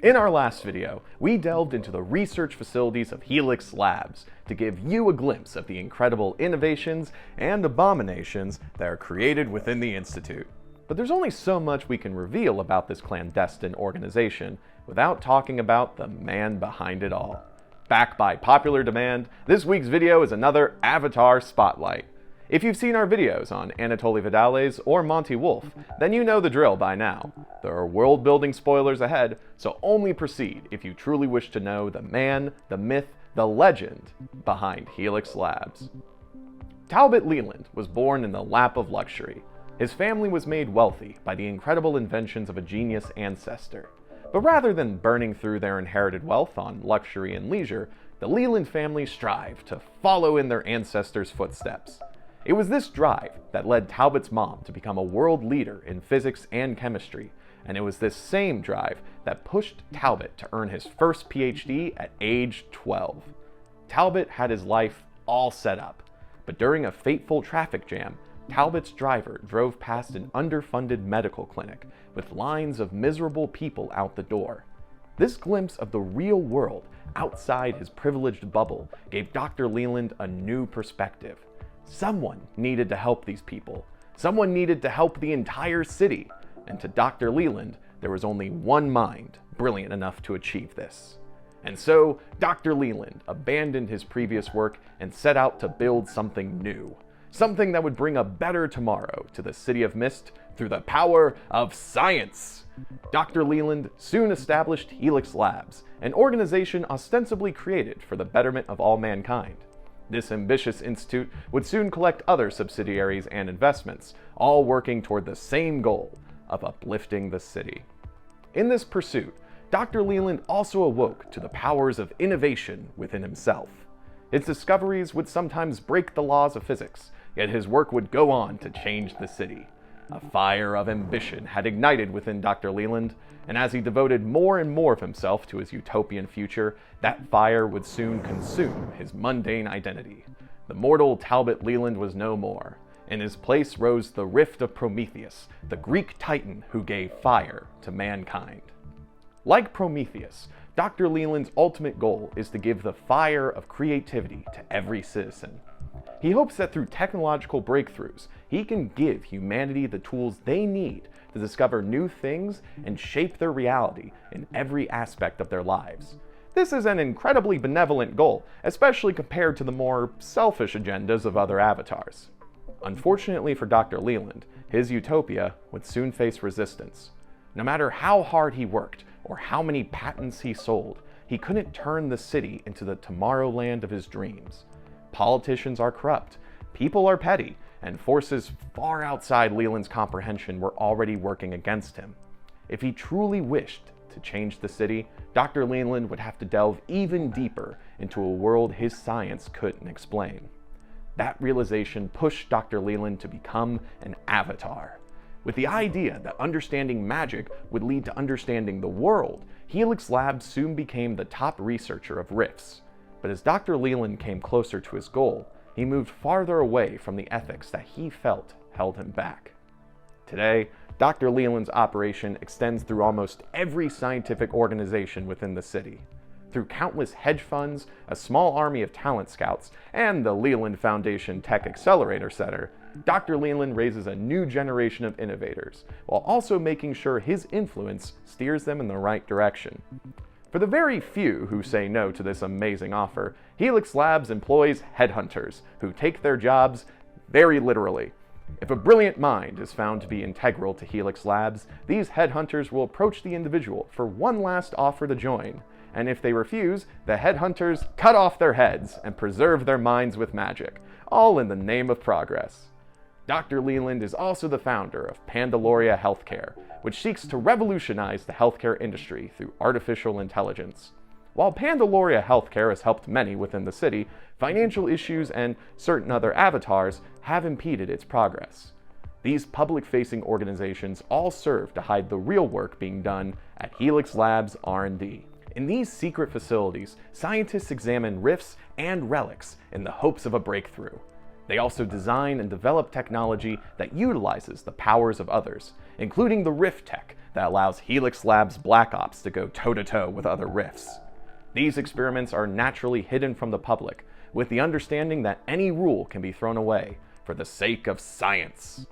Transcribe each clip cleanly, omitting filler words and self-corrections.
In our last video, we delved into the research facilities of Helix Labs to give you a glimpse of the incredible innovations and abominations that are created within the Institute. But there's only so much we can reveal about this clandestine organization without talking about the man behind it all. Backed by popular demand, this week's video is another Avatar Spotlight. If you've seen our videos on Anatoly Vidales or Monty Wolf, then you know the drill by now. There are world-building spoilers ahead, so only proceed if you truly wish to know the man, the myth, the legend behind Helix Labs. Talbot Leyland was born in the lap of luxury. His family was made wealthy by the incredible inventions of a genius ancestor. But rather than burning through their inherited wealth on luxury and leisure, the Leyland family strived to follow in their ancestors' footsteps. It was this drive that led Talbot's mom to become a world leader in physics and chemistry, and it was this same drive that pushed Talbot to earn his first PhD at age 12. Talbot had his life all set up, but during a fateful traffic jam, Talbot's driver drove past an underfunded medical clinic with lines of miserable people out the door. This glimpse of the real world outside his privileged bubble gave Dr. Leyland a new perspective. Someone needed to help these people. Someone needed to help the entire city. And to Dr. Leyland, there was only one mind brilliant enough to achieve this. And so, Dr. Leyland abandoned his previous work and set out to build something new. Something that would bring a better tomorrow to the City of Mist through the power of science. Dr. Leyland soon established Helix Labs, an organization ostensibly created for the betterment of all mankind. This ambitious institute would soon collect other subsidiaries and investments, all working toward the same goal of uplifting the city. In this pursuit, Dr. Leyland also awoke to the powers of innovation within himself. His discoveries would sometimes break the laws of physics, yet his work would go on to change the city. A fire of ambition had ignited within Dr. Leyland, and as he devoted more and more of himself to his utopian future, that fire would soon consume his mundane identity. The mortal Talbot Leyland was no more. In his place rose the Rift of Prometheus, the Greek titan who gave fire to mankind. Like Prometheus, Dr. Leyland's ultimate goal is to give the fire of creativity to every citizen. He hopes that through technological breakthroughs, he can give humanity the tools they need to discover new things and shape their reality in every aspect of their lives. This is an incredibly benevolent goal, especially compared to the more selfish agendas of other avatars. Unfortunately for Dr. Leyland, his utopia would soon face resistance. No matter how hard he worked or how many patents he sold, he couldn't turn the city into the Tomorrowland of his dreams. Politicians are corrupt, people are petty, and forces far outside Leyland's comprehension were already working against him. If he truly wished to change the city, Dr. Leyland would have to delve even deeper into a world his science couldn't explain. That realization pushed Dr. Leyland to become an avatar. With the idea that understanding magic would lead to understanding the world, Helix Labs soon became the top researcher of rifts. But as Dr. Leyland came closer to his goal, he moved farther away from the ethics that he felt held him back. Today, Dr. Leyland's operation extends through almost every scientific organization within the city. Through countless hedge funds, a small army of talent scouts, and the Leyland Foundation Tech Accelerator Center, Dr. Leyland raises a new generation of innovators, while also making sure his influence steers them in the right direction. For the very few who say no to this amazing offer, Helix Labs employs headhunters who take their jobs very literally. If a brilliant mind is found to be integral to Helix Labs, these headhunters will approach the individual for one last offer to join. And if they refuse, the headhunters cut off their heads and preserve their minds with magic, all in the name of progress. Dr. Leyland is also the founder of PANDALORIA Healthcare, which seeks to revolutionize the healthcare industry through artificial intelligence. While PANDALORIA Healthcare has helped many within the city, financial issues and certain other avatars have impeded its progress. These public-facing organizations all serve to hide the real work being done at Helix Labs R&D. In these secret facilities, scientists examine rifts and relics in the hopes of a breakthrough. They also design and develop technology that utilizes the powers of others, including the Rift tech that allows Helix Labs Black Ops to go toe-to-toe with other Rifts. These experiments are naturally hidden from the public, with the understanding that any rule can be thrown away for the sake of science.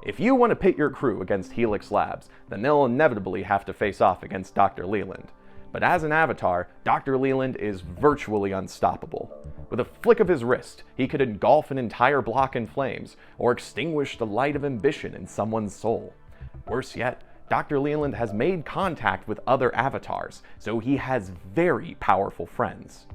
If you want to pit your crew against Helix Labs, then they'll inevitably have to face off against Dr. Leyland. But as an avatar, Dr. Leyland is virtually unstoppable. With a flick of his wrist, he could engulf an entire block in flames, or extinguish the light of ambition in someone's soul. Worse yet, Dr. Leyland has made contact with other avatars, so he has very powerful friends.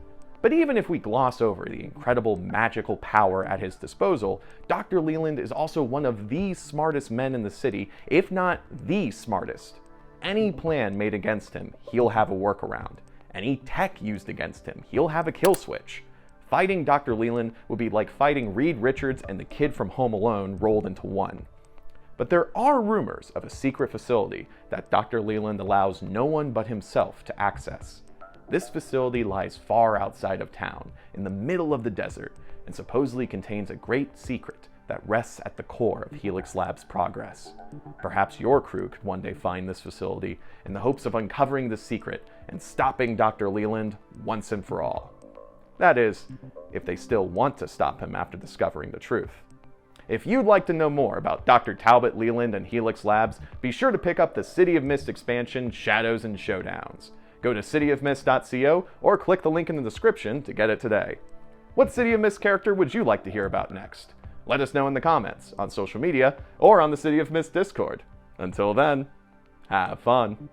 But even if we gloss over the incredible magical power at his disposal, Dr. Leyland is also one of the smartest men in the city, if not the smartest. Any plan made against him, he'll have a workaround. Any tech used against him, he'll have a kill switch. Fighting Dr. Leyland would be like fighting Reed Richards and the kid from Home Alone rolled into one. But there are rumors of a secret facility that Dr. Leyland allows no one but himself to access. This facility lies far outside of town, in the middle of the desert, and supposedly contains a great secret that rests at the core of Helix Labs' progress. Perhaps your crew could one day find this facility in the hopes of uncovering the secret and stopping Dr. Leyland once and for all. That is, if they still want to stop him after discovering the truth. If you'd like to know more about Dr. Talbot Leyland and Helix Labs, be sure to pick up the City of Mist expansion, Shadows and Showdowns. Go to cityofmist.co or click the link in the description to get it today. What City of Mist character would you like to hear about next? Let us know in the comments, on social media, or on the City of Mist Discord. Until then, have fun.